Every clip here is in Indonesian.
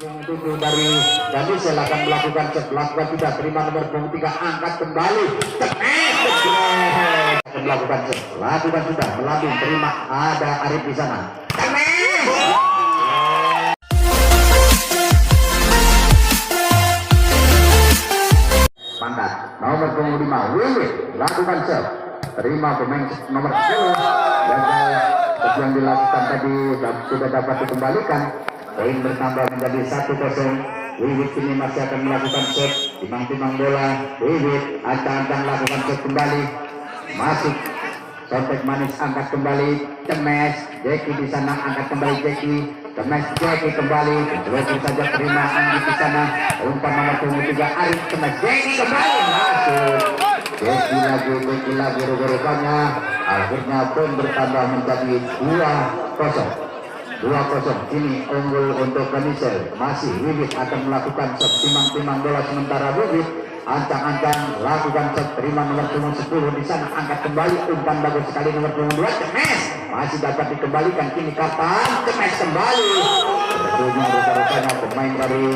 Tujuh dari Daniel akan melakukan lakukan tidak terima nomor punggung 3 angkat kembali melakukan lakukan sudah melambung terima ada Arif di sana pantat nomor punggung 5 Wiwit lakukan serve terima pemain nomor 10 gagal yang dilakukan tadi sudah dapat dikembalikan. Poin bertambah menjadi 1-0. Wiwit kini masih akan melakukan set, timang-timang bola. Wiwit ancang-ancang lakukan set kembali, masuk sontek manis angkat kembali, Cemes, Jeki di sana angkat kembali Jeki, Cemes Jeki kembali, terus saja terima Anggi di sana, umpan nomor 3 Arif Cemes Jeki kembali masuk. Jeki lagi rupanya akhirnya pun bertambah menjadi 2-0. 2-0 kini unggul untuk Ganisel. Masih Wiwit akan melakukan set timang-timang bola sementara Wiwit ancang-ancang lakukan set terima nomor punggung 10 di sana angkat kembali umpan bagus sekali nomor punggung 2 Cemes masih dapat dikembalikan kini kapan Cemes kembali tentunya rupa-rupanya pemain dari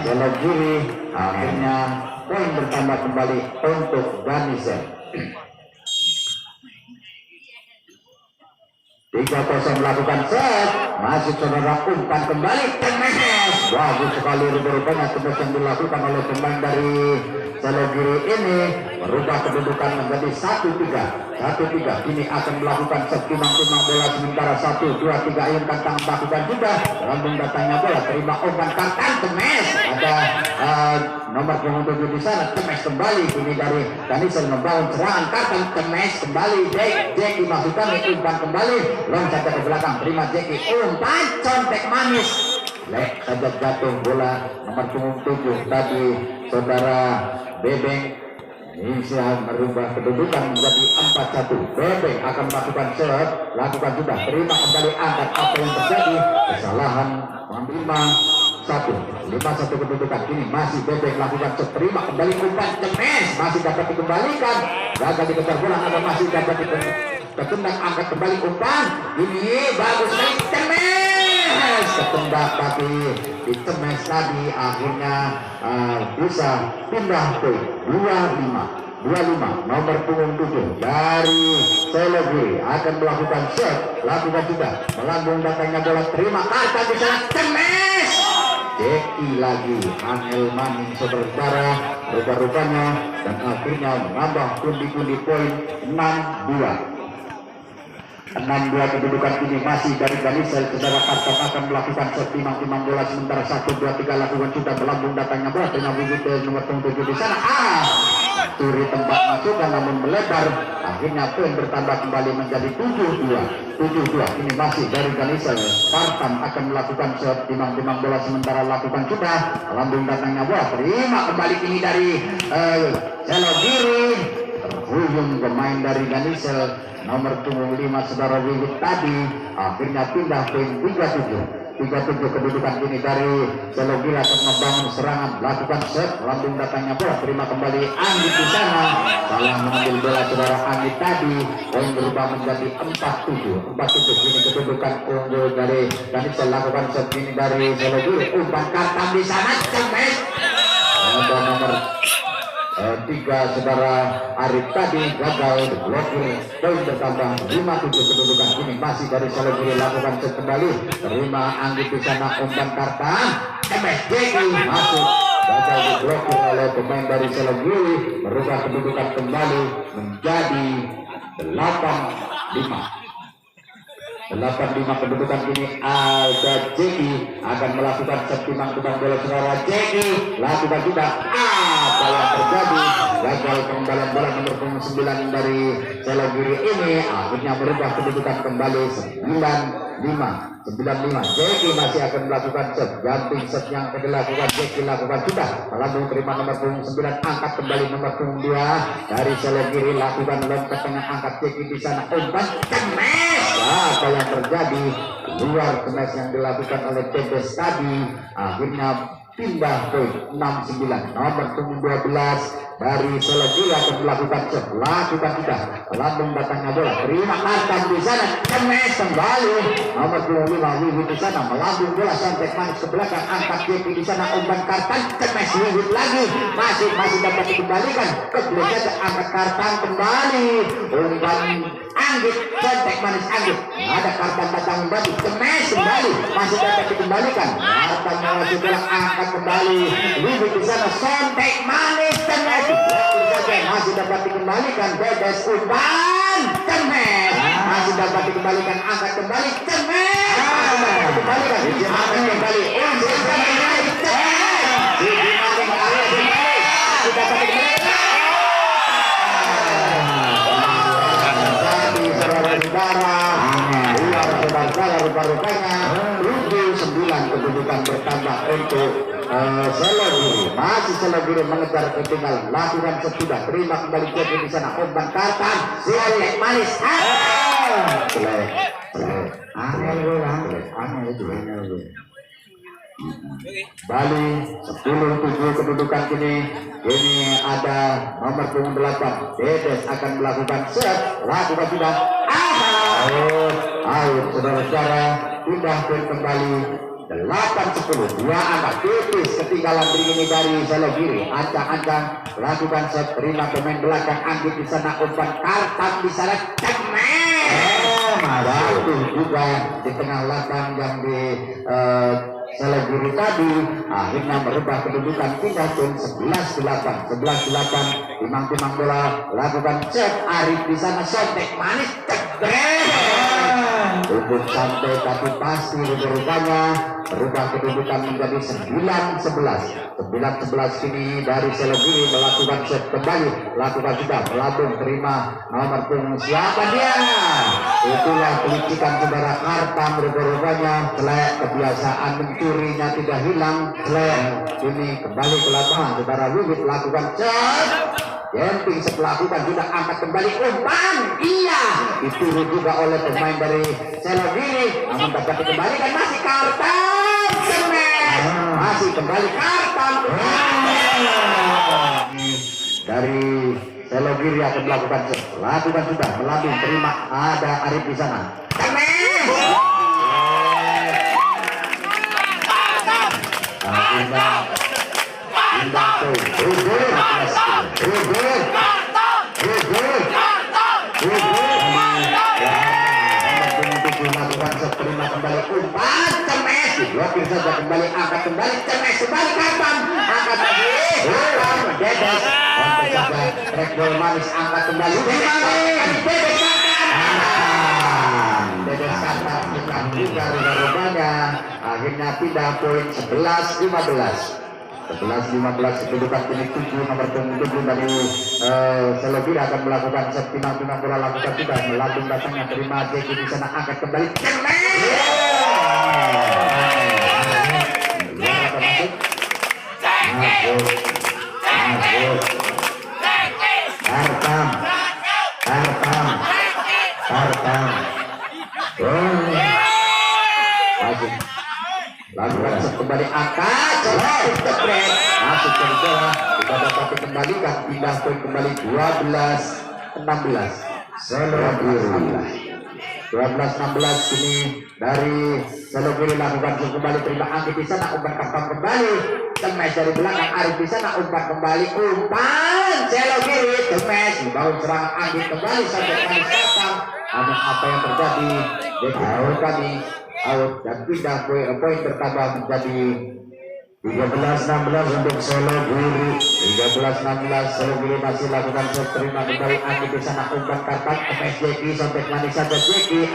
belok kiri akhirnya poin bertambah kembali untuk Ganisel. 3-0 melakukan set masuk saudara umpan kembali Cemes bagus sekali rupanya Cemes yang dilakukan oleh pemain dari Selogiri ini merubah kedudukan menjadi 1-3 kini akan melakukan set timang-timang bola sementara 1-2-3 yang kantang melakukan juga lambung datangnya bola terima umpan kantang Cemes ada nomor punggung 7 di sana Cemes kembali kini dari Danisel membangun serangan kantang Cemes kembali Jeki masukkan umpan kembali loncat ke belakang terima Jeki umpan contek manis lek saja jatuh bola nomor punggung 7 tadi saudara Bebeng bisa merubah kedudukan menjadi 4-1. Bebeng akan melakukan serve lakukan sudah terima kembali angkat apa yang terjadi kesalahan 5-1 kedudukan ini masih Bebeng lakukan serve terima kembali umpan Cemes masih dapat dikembalikan gagal dikejar bola ada masih dapat ketendang angkat kembali umpan ini bagus sekali Cemes ketendang tapi di Cemes tadi akhirnya bisa pindah poin 25 nomor punggung 7 dari Selogiri akan melakukan serve lakukan sudah melambung datangnya bola terima kartu di sana Cemes Jeki lagi Angel Maning saudara rupa-rupanya dan akhirnya menambah pundi-pundi poin 6-2 kedudukan ini masih dari Ganisel saudara Kartan akan melakukan set timang-timang bola sementara 1-2-3 lakukan sudah melambung datangnya bola dengan Wiwit nomor 7 di sana turi tempat masuk dan namun melebar akhirnya poin bertambah kembali menjadi 7-2 ini masih dari Ganisel Kartan akan melakukan set timang-timang bola sementara lakukan sudah melambung datangnya bola terima kembali ini dari Selogiri terhuyung pemain dari Ganisel nomor punggung 5 saudara Wiwit tadi akhirnya pindah poin 37 kedudukan ini dari Selogiri akan membangun serangan lakukan set lambung datangnya bola terima kembali Anggi di sana salah mengambil bola saudara Anggi tadi poin berubah menjadi 4-7 ini kedudukan unggul dari Ganisel lakukan set ini dari Selogiri umpan kartan di sana Cemes ada nomor 3 saudara Arif tadi gagal diblokir poin bertambah 5-7 kedudukan ini masih dari Selogiri lakukan set kembali terima Anggi di sana umpan kartan Cemes Jeki masuk gagal diblokir oleh pemain dari Selogiri merubah kedudukan kembali menjadi 8-5 kedudukan ini ada Jeki akan melakukan set timang-timang bola saudara Jeki lakukan tidak apa yang terjadi gagal pengembalian bola nomor 9 dari Selogiri ini akhirnya merubah kedudukan kembali 9-5 Jeki masih akan melakukan set ganting set yang dilakukan Jeki lakukan sudah melambung terima nomor 9 angkat kembali nomor 2 dari Selogiri lakukan lompat tengah angkat Jeki di sana umpan Cemes apa yang terjadi luar Cemes yang dilakukan oleh Cemes tadi akhirnya pindah ke 69 nomor punggung 12 dari Selagi akan melakukan set, lakukan sudah lambung datangnya bola, terima kartan di sana, kemes kembali nomor punggung 5 Wiwit di sana melambung bola sampai manis ke belakang, angkat kaki di sana, umpan kartan, kemes Wiwit lagi, masih dapat dikembalikan ke belakang, angkat kartan kembali, umpan Anggit, contek manis Anggit, ada kartan datang kembali, kemes kembali, masih dapat dikembalikan, kartan melaju bola, angkat kembali, Wiwit di sana, contek manis, kemes, masih dapat dikembalikan, Dedes umpan, kemes, masih dapat dikembalikan, angkat kembali, kemes, masih dapat dikembalikan, angkat kembali, rupa-rupanya Rugi 9 kedudukan bertambah untuk Selogiri, masih Selogiri mengejar ketinggalan, lakukan sesudah, terima kembali jadi di sana, umpan kartan, selek manis, Bali 10-7 kedudukan kini ada nomor punggung 8 Dedes akan melakukan set, lakukan sudah, out saudara-saudara, pindah kembali 8-10, 2 angka tipis ketinggalan ini dari Selogiri, ancang-ancang lakukan set, terima pemain belakang Anggit di sana, umpan kartan di sana, Masuk juga di tengah lapang yang di Selogiri tadi, akhirnya merubah kedudukan, pindah ke 11-8, timang-timang bola, lakukan set, Arif di sana, sontek manis, Ubud santai tapi pasti rupanya berubah kedudukan menjadi 9-11 kini dari Selogiri melakukan set kembali, lakukan sudah, melambung, terima nomor punggung, siapa dia? Itulah pelicikan saudara Kartam, rupanya selek, kebiasaan mencurinya tidak hilang, selek, ini kembali ke lapangan, saudara Wiwit lakukan set, Genting setelah lakukan sudah, angkat kembali, umpan, iya, dituru juga oleh pemain dari Selogiri, namun dapat dikembalikan, masih Kartam, masih kembali Kartam, dari Selogiri akan melakukan set, lakukan sudah, melambung, terima, ada Arif di sana, terima kembali, umpan, kemes, diblokir saja kembali, angkat kembali, kemes, kembali Kartam, angkat lagi, Dedes, kontak saja, track ball manis, angkat kembali, Dedes Kartam, bukan juga rupanya, akhirnya pindah poin 11-15 kedudukan kini 7 nomor punggung 7 dari Selogiri akan melakukan set, timang-timang bola, lakukan tidak, melambung datangnya, terima Jeki di sana, angkat kembali, lakukan kembali, angkat, masuk ke bola, tidak dapat dikembalikan, pindah poin kembali 12-16 Selogiri, 12-16 kini dari Selogiri lakukan kembali, terima Anggit di sana, umpan Kartam kembali, kemes dari belakang, Arif di sana, umpan kembali, umpan Selogiri, kemes, dibawa serangan Anggit kembali sampai manis Kartam, namun apa yang terjadi, jadi kami out dan pindah poin bertambah menjadi 13-16 untuk Selogiri, 13-16 Selogiri masih lakukan set, terima kembali Anggit di sana, umpan Kartan, kemes Jeki, sampai manis saja Jeki,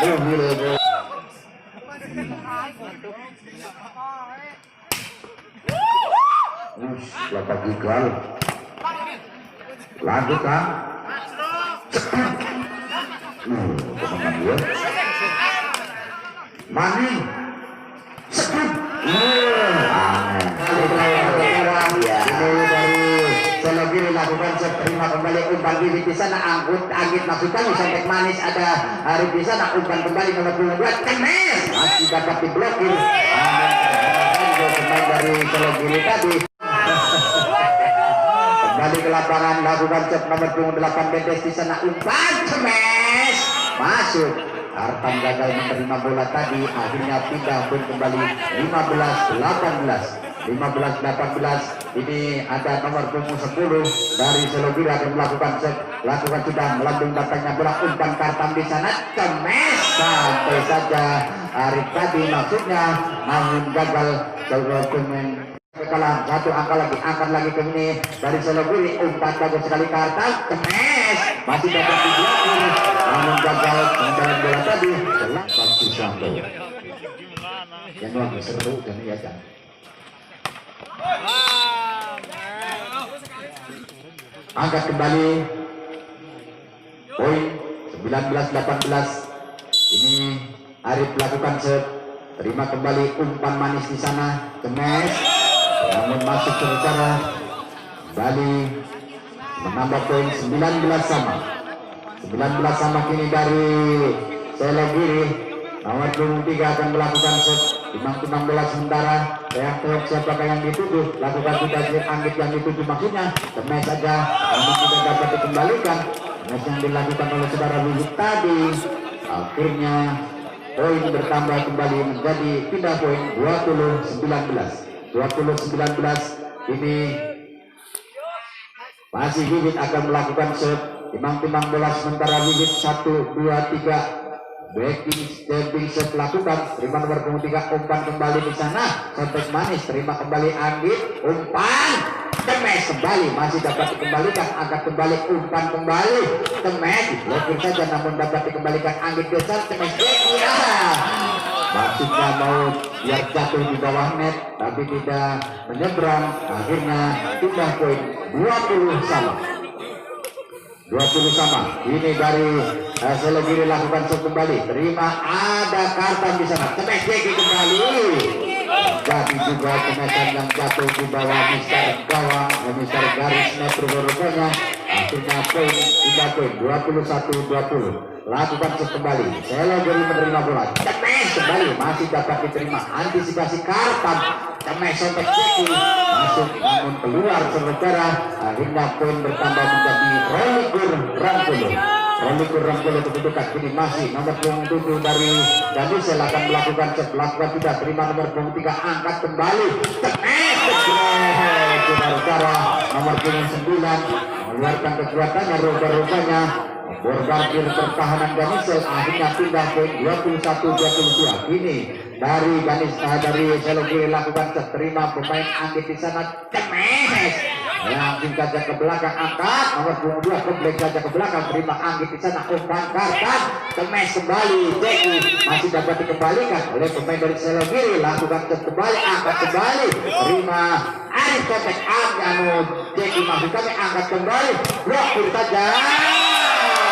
mobil Bapak Gigal lanjutkan teman dia Mani sekut dari Selogiri lakukan set, terima kembali, umpan Wiwit di sana, Anggit masukkan sampai manis, ada Arif di sana, umpan kembali nomor 22, kemes, masih dapat diblokir pemain dari Selogiri tadi. Kembali ke lapangan, lakukan set nomor punggung 8 Bedes di sana, umpan cemes masuk. Artam gagal menerima bola tadi, akhirnya pindah pun kembali 15-18. 15-18. Ini ada nomor punggung 10 dari Selogiri akan melakukan set, lakukan sudah melambung datangnya bola, umpan Kartam di sana cemes sampai saja Arif tadi maksudnya, namun gagal. Kalah satu angka lagi, angkat lagi ke ini dari Selogiri, umpan bagus sekali Kartam cemes masih dapat diblokir, namun gagal pengendalian bola tadi. Pasti sampai yang lagi seru kan ya kan. Angkat kembali, poin 19-18. Ini Arif lakukan set, terima kembali umpan manis di sana cemes, namun masuk secara Bali menambah poin 19 sama. 19 sama kini dari Selogiri. Nomor 23 akan melakukan set, timang-timang bola sementara. Yang tengok siapakah yang dituju, lakukan tidak Anggit yang dituju maksudnya cemes saja, namun tidak dapat dikembalikan. Cemes yang dilakukan oleh saudara Wujud tadi, akhirnya poin bertambah kembali menjadi pindah poin 20-19. 20-19. Ini masih Wujud akan melakukan set, timang-timang bola sementara Wujud 1, 2, 3 backing stepping set lakukan, terima nomor punggung 3, umpan kembali di sana, kontak manis, terima kembali Anggit, umpan cemes kembali, masih dapat dikembalikan, angkat kembali, umpan kembali cemes, diblokir saja namun dapat dikembalikan Anggit besar cemes ya. Maksudnya mau biar jatuh di bawah net tapi tidak menyeberang, akhirnya pindah poin 20 sama. 20 sama. Ini dari Selogiri lakukan set kembali, terima ada Kartam di sana, cemes Jeki kembali. Jadi juga cemesan yang jatuh di bawah Mister gawang, Mister garis net rupanya. Akhirnya poin 3 poin 21-20. Lakukan set kembali, Selogiri menerima bola, cemes kembali, masih dapat diterima, antisipasi Kartam, cemes sampai Jeki masuk namun keluar sementara. Akhirnya poin bertambah menjadi Rolikur Rangkulo kedudukan kini masih nomor punggung 7 dari Danisel akan melakukan set, lakukan tidak, terima nomor punggung 3, angkat kembali cemes saudara-saudara, nomor punggung 9 mengeluarkan kekuatannya, rupanya borbardir pertahanan Danisel, akhirnya pindah poin 21-22. Kini dari Selogiri lakukan set, terima pemain Anggit di sana cemes, langsung saja ke belakang, angkat nomor punggung 2 komplek saja ke belakang, terima Anggit di sana, umpan Kartam cemes kembali, Jeki masih dapat dikembalikan oleh pemain dari Selogiri, lakukan set kembali, angkat kembali, terima Arif kontek Jeki masih kami angkat kembali, blokir saja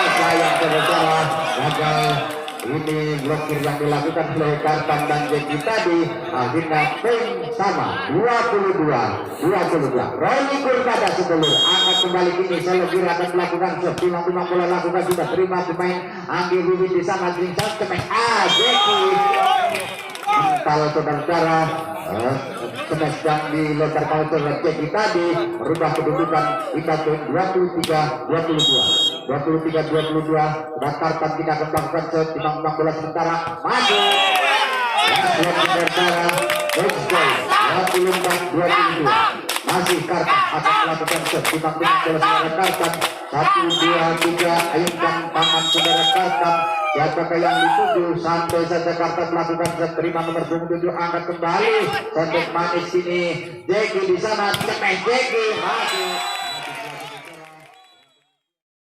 sayang saudara, gagal. Ini blokir yang dilakukan oleh Kartam dan Jeki tadi, akhirnya poin sama 22-22. Rolikur pada sebelum angkat kembali kini Selogiri akan melakukan shot, timang-timang bola lakukan sudah, terima pemain Anggi Bibit di sana, Dringsal cemes Jeki mental saudara, cemes yang dilontarkan oleh Jeki tadi merubah kedudukan kita poin 23-22. Dan Kartam tidak akan melakukan set, timang-timang bola sementara masuk sementara 24-22. masih Kartam akan melakukan set, timang-timang bola sementara Kartam 1, 2, 3, ayunkan tangan saudara Kartam, siapakah yang dituju, santai saja Kartam melakukan set, terima nomor 27, angkat kembali, kontek manis sini Jeki di sana, cemes Jeki masuk.